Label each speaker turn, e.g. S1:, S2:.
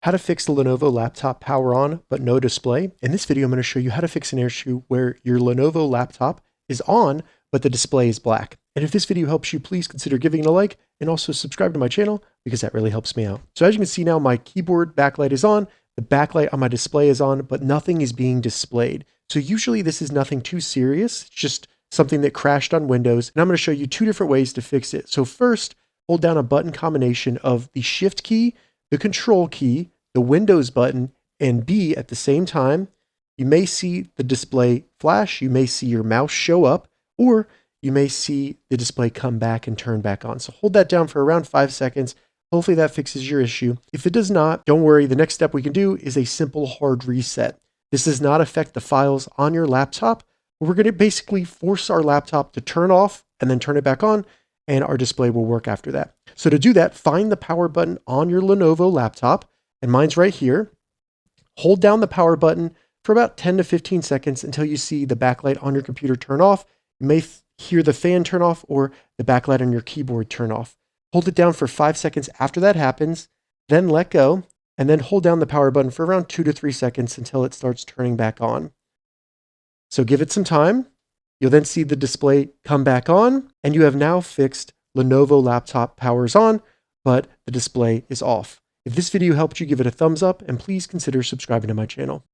S1: How to fix the Lenovo laptop power on but no display. In this video, I'm going to show you how to fix an issue where your Lenovo laptop is on but the display is black. And if this video helps you, please consider giving it a like and also subscribe to my channel because that really helps me out. So as you can see now, my keyboard backlight is on, the backlight on my display is on, but nothing is being displayed. So usually this is nothing too serious. It's just something that crashed on Windows. And I'm going to show you two different ways to fix it. So first, hold down a button combination of the Shift key, the Control key, the Windows button, and B at the same time. You may see the display flash, you may see your mouse show up, or you may see the display come back and turn back on. So hold that down for around 5 seconds. Hopefully that fixes your issue. If it does not, don't worry. The next step we can do is a simple hard reset. This does not affect the files on your laptop. We're going to basically force our laptop to turn off and then turn it back on, and our display will work after that. So to do that, find the power button on your Lenovo laptop, and mine's right here. Hold down the power button for about 10 to 15 seconds until you see the backlight on your computer turn off. You may hear the fan turn off or the backlight on your keyboard turn off. Hold it down for 5 seconds after that happens, then let go, and then hold down the power button for around 2 to 3 seconds until it starts turning back on. So give it some time. You'll then see the display come back on, and you have now fixed Lenovo laptop powers on, but the display is off. If this video helped you, give it a thumbs up, and please consider subscribing to my channel.